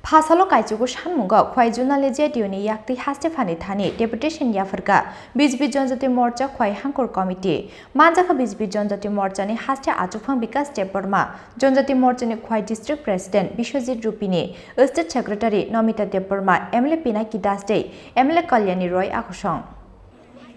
Fasalo kaichugo shanmungo khwai Zonal JDUni yakti haste phani thani Deputation yafarka BJP Janjati Morcha khwai Hangkhor committee manjaka BJP Janjati Morcha ni haste achufang bikas Deparma Janjati Morcha ni khwai district president Bishwajit Rupini state secretary Nomita Deparma MLA Pinaki Dasde MLA Kalyani Roy akhosong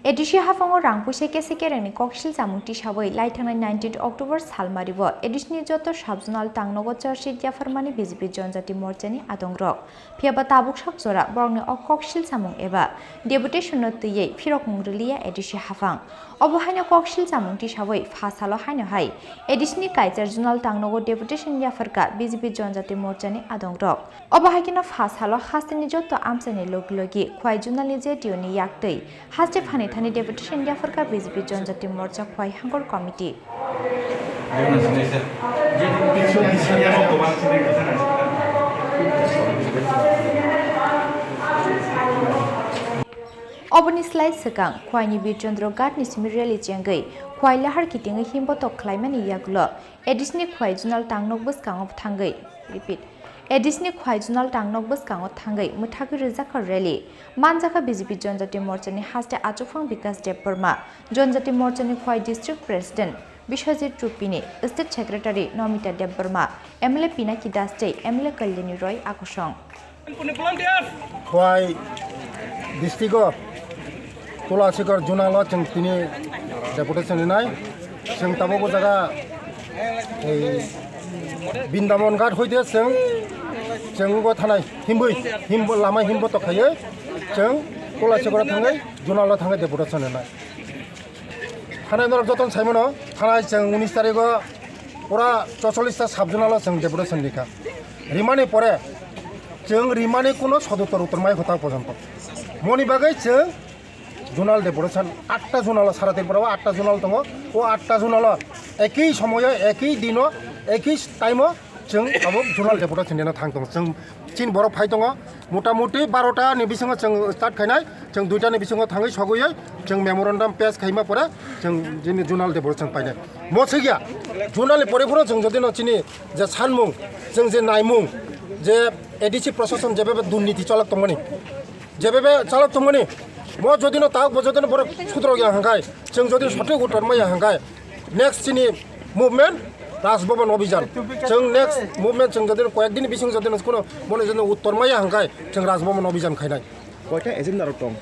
Edisi hafango rangpu seke sekereni kokshil samungti sabai laithangna 19 October salmaribo edisni joto subzonal Tangnogo charshit yafarmani BJP Janjati Morchani adongrok phiaba tabuk sakjora borgni kokshil samung eba Deputation no tiyei phirok mungrilia edisi hafang obohaina kokshil samungti sabai fasalo haino hai edisni kaichar Zonal Tangnogo Deputation yafarka BJP Janjati Morchani adongrok obohaikina fasalo hasteni joto amsani loklogi khwai Zonal JDUni yaktei haste phani Thani Deputation yafarka BJP Janjati Morcha khwai Hangkhor committee Oboni slide sekang khwai ni Birchandro Ghat ni simireli chengai khwai lahar Kitingwi himbo tok khlaimani yagulo edisni khwai Zonal Tangnog bwskang of thangai repeat Edisni khwai Zonal Tangnog bwskango thangai muthagi rwkha rally manjaka BJP Janjati Morchani haste achufang bikas Deparma Janjati Morchani khwai district president Bishwajit Rupini state secretary Nomita Deparma MLA Pinaki Dasde MLA Kalyani Roy akhosong khwai district Kolasikar Zonal chung tini deputation nai chung tabogo jaga Bindamon Ghat hoide chung go thanai himbo lama himbo to khaye chung Kolasikar thangai Zonal thangai deputation nai thanai nor joton saimono thanai chung 19 tarikho pura 44 ta subzonal chung deputation likha rimani pore chung rimani kono sodottor uttormai hota porjonto moni bagai chung Zonal Deputation 8টা Zonal Sara Tripura 8টা Zonal দङ O 8টা Zonal একই সময়ে একই দিন একই time जों आबो Zonal Deputation ने थांदों जों चिन बरफ फाइ दङ मोटामोटी 12टा नि बिसंग जों स्टार्ट खायनाय जों 2टा नि बिसंग थाङै सगयै जों मेमोरेन्डाम पेज खायमा परे जों जोंनि Zonal Deputation पाइनाय मसे गया Zonal परिफोर जों जदिन चिनि जे सानमुं जों जे नायमुं जे एडिसि प्रशासन जेबे दुर्नीति चलक दङनि जेबे चलक दङनि mo jodino taak bo jodino bor sudro ya hangkai जों jodino sothik uttor mai hangkai next chini movement rajbhavan abhijan जों next movement जों jodino koyak din bising jodino kono mone jodino uttor mai hangkai जों rajbhavan abhijan khainai koita agenda ro tong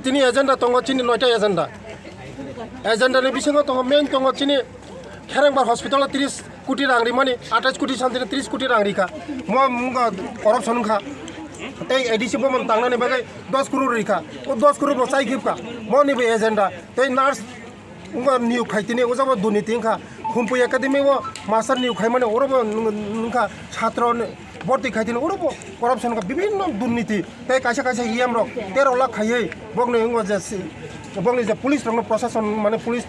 tini agenda tongo chini 9ta agenda ni bising tongo main tongo chini Khorang hospital 30 কোটি rang rimani 28 কোটি শান্তি 30 কোটি rang rika mo corruption kha এই ADC বমন তাংনানি বাগাই 10 crore রিখা ও 10 crore বসাই গিপকা মনি বে agenda তেই nurse উঙ্গা new খাইতিনি ওজাব দুর্নীতি খা খুমপু একাডেমি ও মাস্টার নিউ খাইমানে ওরব নখা ছাত্র ভর্তি খাইতিনি ওরব করাপশন কা বিভিন্ন দুর্নীতি তাই কাইসা কাইসা ইয়াম রক 13 লাখ খাইয়ে বগনে উঙ্গা যে পুলিশ রং প্রশাসন মানে পুলিশ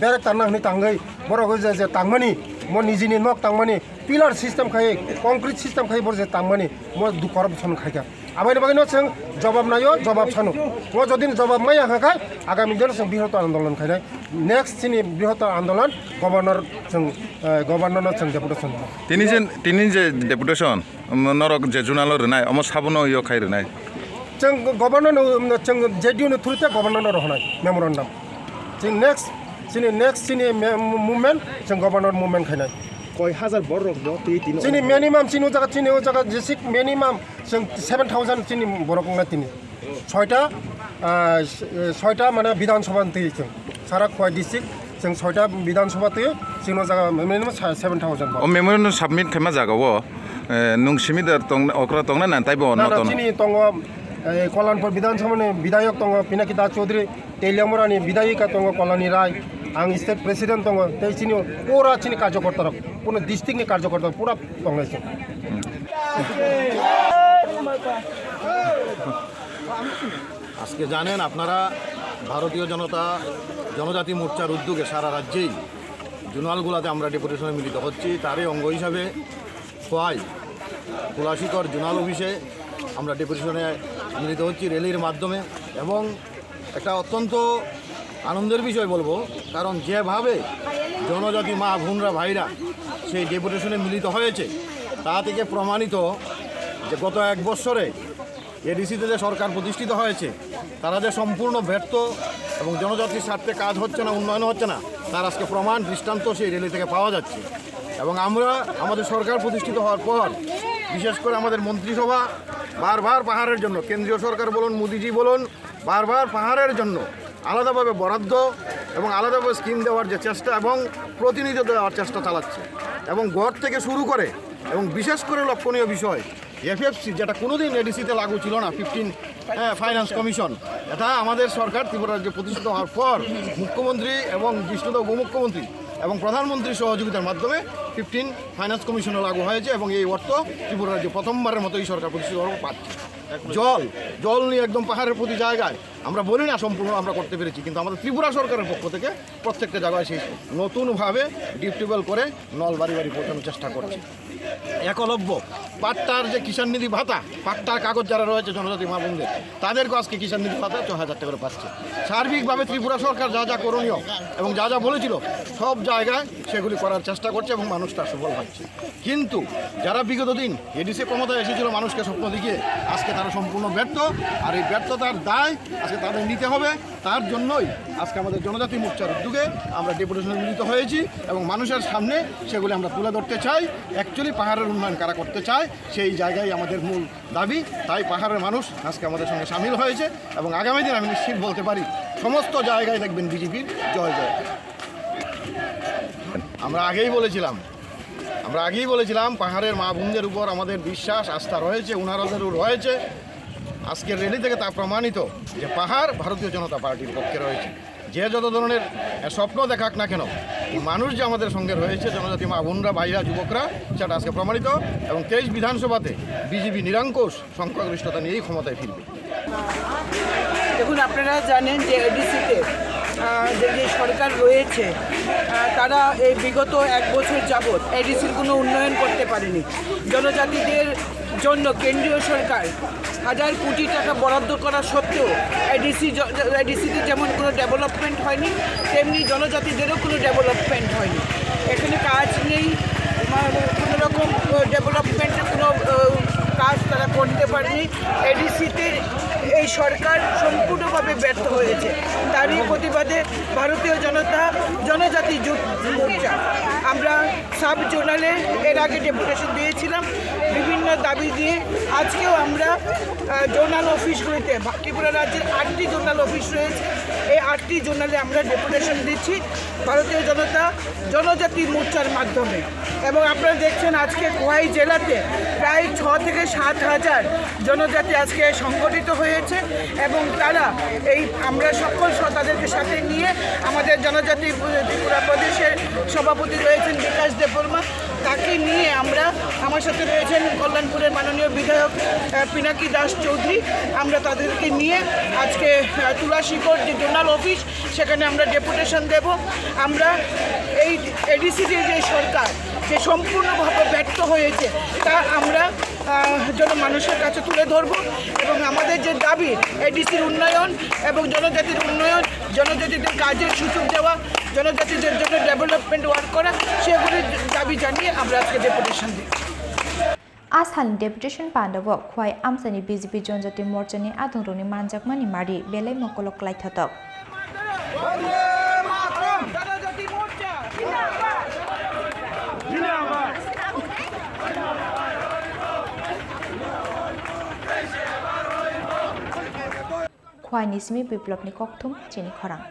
ডাইরেক্ট তাংনানি তাঙ্গাই বড় যে তাংমানি mo nijini nok tangmani pillar system khai concrete system khai bor je tangmani mo du corruption khaika abai bagai no chung jawab nayo jawab chanu mo jodin jawab mai hakai agami din chung bihota andolon khainai next chini bihota andolon governor chung governor no chung deputation tini je deputation norok je Zonal rnai amo sabono yo khai rnai chung governor no chung JDU no thurute governor no rohnai memorandum chung next chini movement जों governor movement खायनाय कय हाजार बरक दो chini minimum chini o jaga jisik minimum जों 7000 chini बरक ना तिनि ছয়টা মানে বিধানসভা তে जों सारा खवाइ डिस्ट्रिक्ट जों 6টা বিধানসভা তে जोंनो जागा minimum 7000 ओ मेमोरेन्डाम सबमिट खायमा जागावो नोंसिमिदार तंग अक्रा तंगना नांताइबो नतन chini तंग कल्याणपुर विधानसभा नि विधायक तंग पिनाकी दास चौधरी तेलियामरानि विधायिका तंग कल्याणी राय आं स्टेट प्रेसिडेंट दङ तेई चिनि पुरा चिनि कार्यकर्ता पुनो डिस्ट्रिक्टनि कार्यकर्ता पुरा दंगाइछ আজকে জানেন আপনারা ভারতীয় জনজাতি মোর্চার উদ্যোগে সারা রাজ্যেই জোনালগুলোতে আমরা ডেপুটেশনে মিলিত হচ্ছি তারই অঙ্গ হিসাবে খোয়াই কোলাশিকর জোনাল অফিসে আমরা ডেপুটেশনে মিলিত হচ্ছি র্যালির মাধ্যমে এবং একটা অত্যন্ত আনন্দের বিষয় বলবো কারণ যেভাবে জনজাতি মা বোনরা ভাইরা সেই ডেপুটেশনে মিলিত হয়েছে তা থেকে প্রমাণিত যে গত 1 বছরে এডিসিতে যে সরকার প্রতিষ্ঠিত হয়েছে তারা যে সম্পূর্ণ ব্যর্থ এবং জনজাতির স্বার্থে কাজ হচ্ছে না, উন্নয়ন হচ্ছে না, তার আজকে প্রমাণ দৃষ্টান্ত সেই র্যালি থেকে পাওয়া যাচ্ছে। এবং আমরা আমাদের সরকার প্রতিষ্ঠিত হওয়ার পর বিশেষ করে আমাদের মন্ত্রিসভা বারবার পাহাড়ের জন্য, কেন্দ্রীয় সরকার বলুন, মোদিজি বলুন, বারবার পাহাড়ের জন্য আলাদাভাবে বরাদ্দ এবং আলাদাভাবে স্কিম দেওয়ার যে চেষ্টা এবং প্রতিনিধিত্ব দেওয়ার চেষ্টা চালাচ্ছে। এবং গড় থেকে শুরু করে এবং বিশেষ করে লক্ষণীয় বিষয় এফএফসি, যেটা কোনোদিন এডিসিতে লাগু ছিল না, 15 ফাইন্যান্স কমিশন, এটা আমাদের সরকার ত্রিপুরা রাজ্যে প্রতিষ্ঠিত হওয়ার পর মুখ্যমন্ত্রী এবং বিষ্ণুদেব উপমুখ্যমন্ত্রী এবং প্রধানমন্ত্রীর সহযোগিতার মাধ্যমে 15 ফাইন্যান্স কমিশনও লাগু হয়েছে এবং এই অর্থ ত্রিপুরা রাজ্যে প্রথমবারের মতো এই সরকার প্রতিষ্ঠিত হওয়ার পাচ্ছে। জল নিয়ে একদম পাহাড়ের প্রতি জায়গায় আমরা বলি না সম্পূর্ণ আমরা করতে পেরেছি, কিন্তু আমাদের ত্রিপুরা সরকারের পক্ষ থেকে প্রত্যেকটা জায়গায় সেই নতুনভাবে ডিপ টিউবওয়েল করে নল বাড়ি বাড়ি পৌঁছানোর চেষ্টা করছে। একলব্য পাট্টার যে কিষাণ নিধি ভাতা, পাট্টার কাগজ যারা রয়েছে জনজাতি মা বোনদের, তাদেরকেও আজকে কিষাণ নিধি ভাতা 6,000 টাকা করে পাচ্ছে। সার্বিকভাবে ত্রিপুরা সরকার যা যা করণীয় এবং যা যা বলেছিল সব জায়গায় সেগুলি করার চেষ্টা করছে এবং মানুষ তার সুফল পাচ্ছে। কিন্তু যারা বিগত দিন এডিসি ক্ষমতায় এসেছিল মানুষকে স্বপ্ন দেখিয়ে, আজকে তারা সম্পূর্ণ ব্যর্থ, আর এই ব্যর্থতার দায় আজকে তাদের নিতে হবে। তার জন্যই আজকে আমাদের জনজাতি মোর্চার উদ্যোগে আমরা ডেপুটেশনে মিলিত হয়েছি এবং মানুষের সামনে সেগুলি আমরা তুলে ধরতে চাই। অ্যাকচুয়ালি পাহাড়ের উন্নয়ন কারা করতে চায় সেই জায়গায় আমাদের মূল দাবি। তাই পাহাড়ের মানুষ আজকে আমাদের সঙ্গে সামিল হয়েছে এবং আগামী দিন আমি নিশ্চিত বলতে পারি সমস্ত জায়গায় দেখবেন বিজেপির জয় জয়। আমরা আগেই বলেছিলাম পাহাড়ের মা বোনদের উপর আমাদের বিশ্বাস আস্থা রয়েছে, উনারদেরও রয়েছে। আজকের র্যালি থেকে তা প্রমাণিত যে পাহাড় ভারতীয় জনতা পার্টির পক্ষে রয়েছে। যে যত ধরনের স্বপ্ন দেখাক না কেন, মানুষ যে আমাদের সঙ্গে রয়েছে, জনজাতি মা বোনরা, ভাইরা, যুবকরা, সেটা আজকে প্রমাণিত। এবং 23 বিধানসভাতে বিজেপি নিরঙ্কুশ সংখ্যাগরিষ্ঠতা নিয়েই ক্ষমতায় ফিরবে। দেখুন, আপনারা জানেন যে এডিসিতে যে সরকার রয়েছে তারা এই বিগত 1 বছর যাবৎ এডিসির কোনো উন্নয়ন করতে পারেনি। জনজাতিদের জন্য কেন্দ্রীয় সরকার 1000 কোটি টাকা বরাদ্দ করা সত্ত্বেও এডিসিতে যেমন কোনো ডেভেলপমেন্ট হয়নি, তেমনি জনজাতিদেরও কোনো ডেভেলপমেন্ট হয়নি। এখানে কাজ নেই, কোনো রকম ডেভেলপমেন্টের কোনো কাজ তারা করতে পারেনি। এডিসিতে এই সরকার সম্পূর্ণভাবে ব্যর্থ হয়েছে। তারই প্রতিবাদে ভারতীয় জনজাতি মোর্চা আমরা সাব জোনালে এর আগে ডেপুটেশন দিয়েছিলাম বিভিন্ন দাবি দিয়ে। আজকেও আমরা জোনাল অফিসগুলিতে, ত্রিপুরা রাজ্যের 8টি জোনাল অফিস রয়েছে, এই 8টি জোনালে আমরা ডেপুটেশন দিচ্ছি ভারতীয় জনজাতি মোর্চার মাধ্যমে। এবং আপনারা দেখছেন আজকে খোয়াই জেলাতে প্রায় 6 থেকে 7 হাজার জনজাতি আজকে সংগঠিত হয়েছে এবং তারা আমরা সকল তাদেরকে সাথে নিয়ে আমাদের জনজাতি ত্রিপুরা প্রদেশের সভাপতি রয়েছেন বিকাশ দেববর্মা, তাকে নিয়ে আমার সাথে রয়েছেন কল্যাণপুরের মাননীয় বিধায়ক পিনাকি দাস চৌধুরী, আমরা তাদেরকে নিয়ে আজকে তুলাশিকর যে জোনাল অফিস সেখানে আমরা ডেপুটেশন দেব। আমরা এই এডিসির যে সরকার যে সম্পূর্ণভাবে ব্যর্থ হয়েছে তা আমরা মানুষের কাছে তুলে ধরব এবং আমাদের যে দাবি এডিসির উন্নয়ন এবং জনজাতির উন্নয়ন, জনজাতিদের কাজের সুযোগ দেওয়া, জনজাতিদের জন্য ডেভেলপমেন্ট ওয়ার্ক করা, সেগুলির দাবি জানিয়ে আমরা আজকে ডেপুটেশন দিই। आसामनि डेपुटेशन पान्डव खवाई आमसानि बीजेपी जनजाति मोर्चानि आदंरनि मानजाकमानि मारि बेलाय मकलक लायथातक खवाई निसमी बिप्लबनि कक्थुम चिनी खरां।